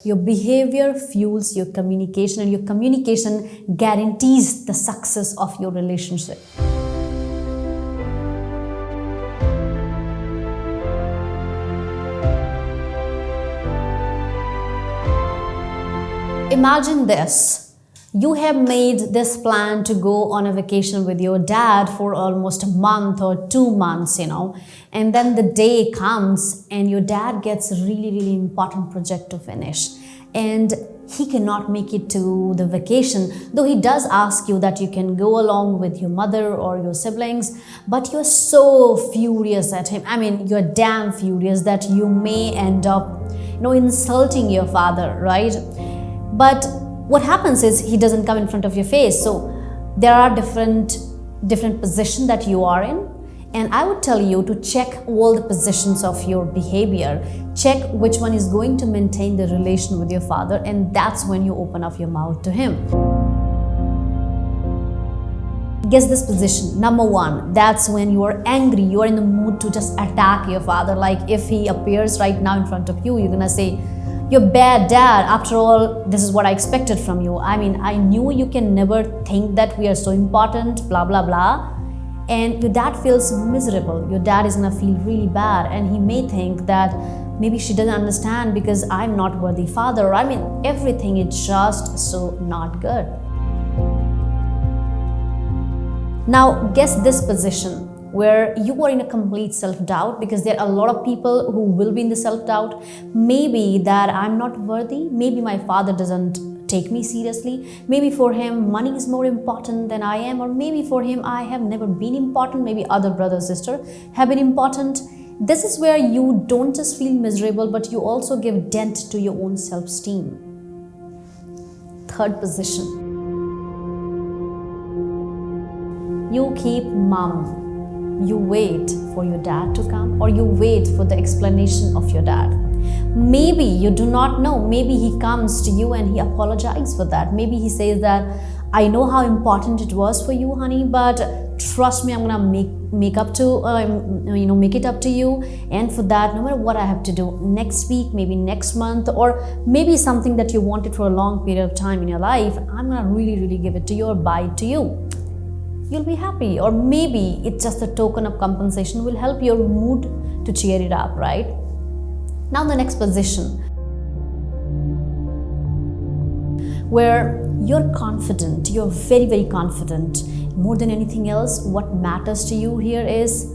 Your behavior fuels your communication, and your communication guarantees the success of your relationship. Imagine this. You have made this plan to go on a vacation with your dad for almost a month or 2 months, and then the day comes and your dad gets a really important project to finish and he cannot make it to the vacation, though he does ask you that you can go along with your mother or your siblings, but you're so furious at him. You're damn furious that you may end up, insulting your father, right? But what happens is he doesn't come in front of your face. So there are different positions that you are in. And I would tell you to check all the positions of your behavior. Check which one is going to maintain the relation with your father. And that's when you open up your mouth to him. Guess this position. Number one, that's when you are angry. You are in the mood to just attack your father. Like if he appears right now in front of you, you're going to say, "You're bad, dad. After all, this is what I expected from you. I knew you can never think that we are so important, blah, blah, blah." And your dad feels miserable. Your dad is gonna feel really bad, and he may think that maybe she doesn't understand because I'm not worthy father. Everything is just so not good. Now, guess this position, where you are in a complete self-doubt, because there are a lot of people who will be in the self-doubt. Maybe that I'm not worthy, maybe my father doesn't take me seriously, maybe for him money is more important than I am, or maybe for him I have never been important, maybe other brother sister have been important. This is where you don't just feel miserable, but you also give dent to your own self-esteem. Third position, you keep mum. You wait for your dad to come, or you wait for the explanation of your dad. Maybe you do not know. Maybe he comes to you and he apologizes for that. Maybe he says that, "I know how important it was for you, honey, but trust me, I'm gonna make it up to you. And for that, no matter what I have to do next week, maybe next month, or maybe something that you wanted for a long period of time in your life, I'm gonna really give it to you or buy it to you." You'll be happy. Or maybe it's just a token of compensation, will help your mood to cheer it up, right? Now the next position, where you're confident, you're very confident. More than anything else, what matters to you here is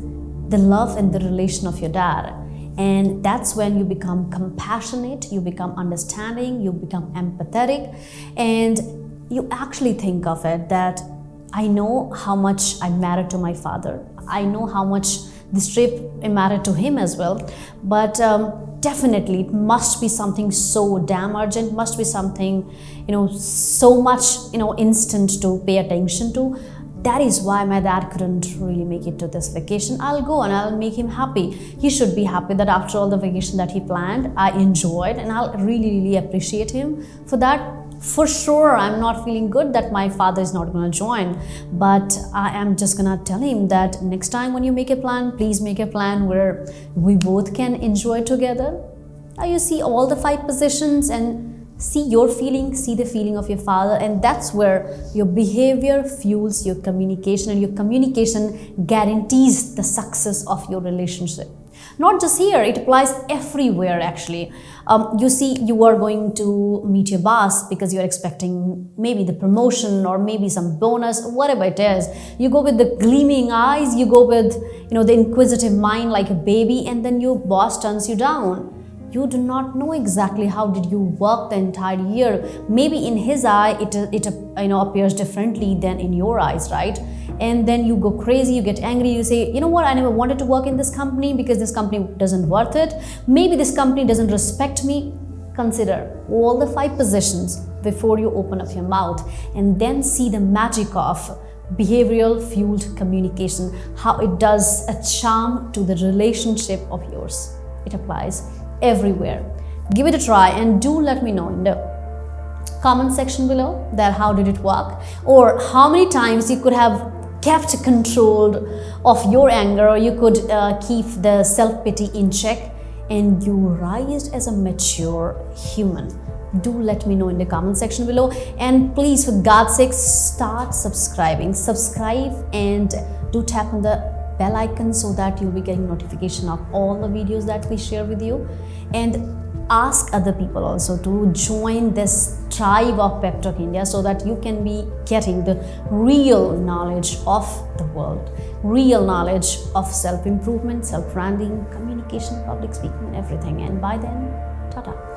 the love and the relation of your dad. And that's when you become compassionate, you become understanding, you become empathetic, and you actually think of it that I know how much I matter to my father. I know how much this trip mattered to him as well. But definitely it must be something so damn urgent, must be something, so much, instant to pay attention to. That is why my dad couldn't really make it to this vacation. I'll go and I'll make him happy. He should be happy that after all the vacation that he planned, I enjoyed, and I'll really appreciate him for that. For sure, I'm not feeling good that my father is not going to join, but I am just going to tell him that next time when you make a plan, please make a plan where we both can enjoy together. Now you see all the 5 positions and see your feeling, see the feeling of your father, and that's where your behavior fuels your communication, and your communication guarantees the success of your relationship. Not just here, it applies everywhere actually. You see, you are going to meet your boss because you're expecting maybe the promotion or maybe some bonus, whatever it is. You go with the gleaming eyes, you go with the inquisitive mind like a baby, and then your boss turns you down. You do not know exactly how did you work the entire year. Maybe in his eye, it appears differently than in your eyes, right? And then you go crazy, you get angry, you say, "You know what, I never wanted to work in this company because this company doesn't worth it. Maybe this company doesn't respect me." Consider all the 5 positions before you open up your mouth, and then see the magic of behavioral fueled communication, how it does a charm to the relationship of yours. It applies everywhere. Give it a try and do let me know in the comment section below that how did it work, or how many times you could have kept control of your anger, or you could keep the self-pity in check and you rise as a mature human. Do let me know in the comment section below. And please, for God's sake, start subscribing. Subscribe and do tap on the bell icon so that you'll be getting notification of all the videos that we share with you. And ask other people also to join this tribe of Pep Talk India so that you can be getting the real knowledge of the world, real knowledge of self-improvement, self-branding, communication, public speaking, and everything. And by then, ta-ta.